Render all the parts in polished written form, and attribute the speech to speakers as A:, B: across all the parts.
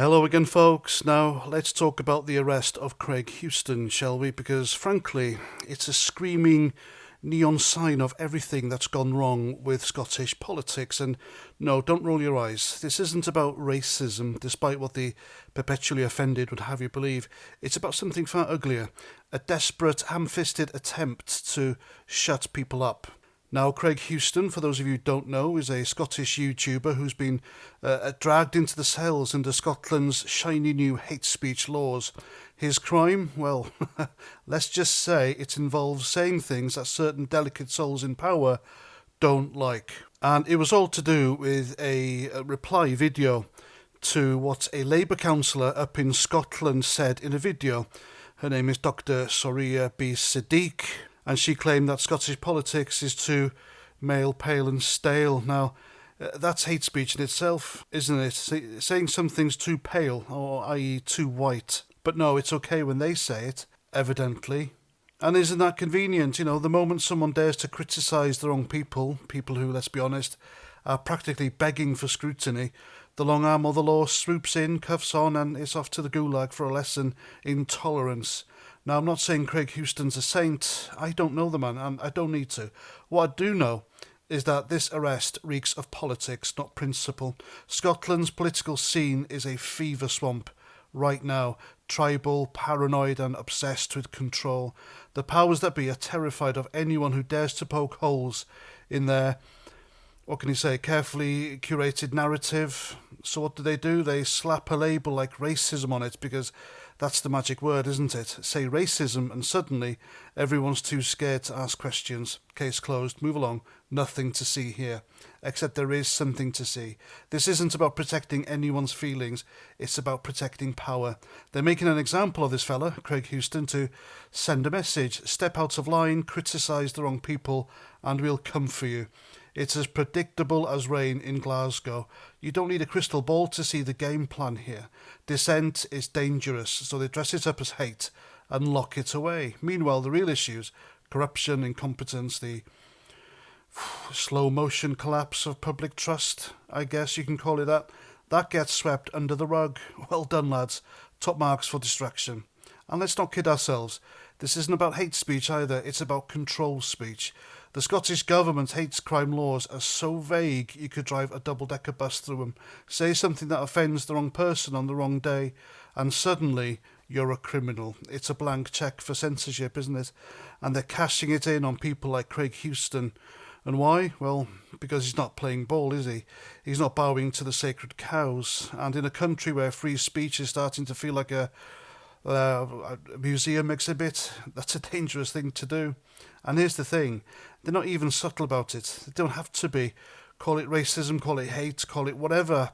A: Hello again, folks. Now, let's talk about the arrest of Craig Houston, shall we? Because, frankly, it's a screaming neon sign of everything that's gone wrong with Scottish politics. And no, don't roll your eyes. This isn't about racism, despite what the perpetually offended would have you believe. It's about something far uglier. A desperate, ham-fisted attempt to shut people up. Now, Craig Houston, for those of you who don't know, is a Scottish YouTuber who's been dragged into the cells under Scotland's shiny new hate speech laws. His crime? Well, let's just say it involves saying things that certain delicate souls in power don't like. And it was all to do with a reply video to what a Labour councillor up in Scotland said in a video. Her name is Dr. Soria B. Sadiq. And she claimed that Scottish politics is too male, pale and stale. Now, that's hate speech in itself, isn't it? Saying something's too pale, or i.e. too white. But no, it's okay when they say it, evidently. And isn't that convenient? You know, the moment someone dares to criticise the wrong people who, let's be honest, are practically begging for scrutiny, the long arm of the law swoops in, cuffs on, and is off to the gulag for a lesson in tolerance. Now, I'm not saying Craig Houston's a saint. I don't know the man, and I don't need to. What I do know is that this arrest reeks of politics, not principle. Scotland's political scene is a fever swamp right now. Tribal, paranoid, and obsessed with control. The powers that be are terrified of anyone who dares to poke holes in their, what can you say, carefully curated narrative. So what do? They slap a label like racism on it, because that's the magic word, isn't it? Say racism and suddenly everyone's too scared to ask questions. Case closed, move along. Nothing to see here. Except there is something to see. This isn't about protecting anyone's feelings. It's about protecting power. They're making an example of this fella, Craig Houston, to send a message. Step out of line, criticise the wrong people, and we'll come for you. It's as predictable as rain in Glasgow. You don't need a crystal ball to see the game plan here. Dissent is dangerous, so they dress it up as hate and lock it away. Meanwhile, the real issues, corruption, incompetence, the slow motion collapse of public trust, I guess you can call it that gets swept under the rug. Well done, lads. Top marks for distraction. And let's not kid ourselves. This isn't about hate speech either. It's about control speech. The Scottish Government hates crime laws are so vague you could drive a double-decker bus through them. Say something that offends the wrong person on the wrong day, and suddenly you're a criminal. It's a blank cheque for censorship, isn't it? And they're cashing it in on people like Craig Houston. And why? Well, because he's not playing ball, is he? He's not bowing to the sacred cows. And in a country where free speech is starting to feel like a museum exhibit, that's a dangerous thing to do. And here's the thing, they're not even subtle about it. They don't have to be. Call it racism, call it hate, call it whatever,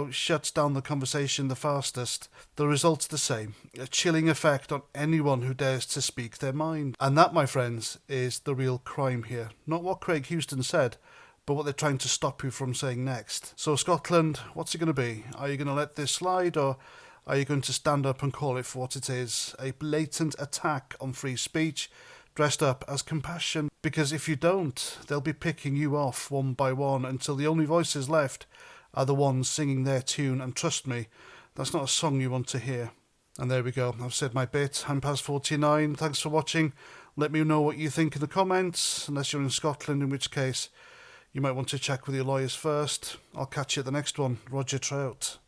A: shuts down the conversation the fastest. The result's the same, a chilling effect on anyone who dares to speak their mind. And that, my friends, is the real crime here. Not what Craig Houston said, but what they're trying to stop you from saying next. So Scotland, what's it going to be? Are you going to let this slide, or are you going to stand up and call it for what it is? A blatant attack on free speech, dressed up as compassion. Because if you don't, they'll be picking you off one by one until the only voices left are the ones singing their tune. And trust me, that's not a song you want to hear. And there we go. I've said my bit. I'm past 49. Thanks for watching. Let me know what you think in the comments, unless you're in Scotland, in which case you might want to check with your lawyers first. I'll catch you at the next one. Roger Trout.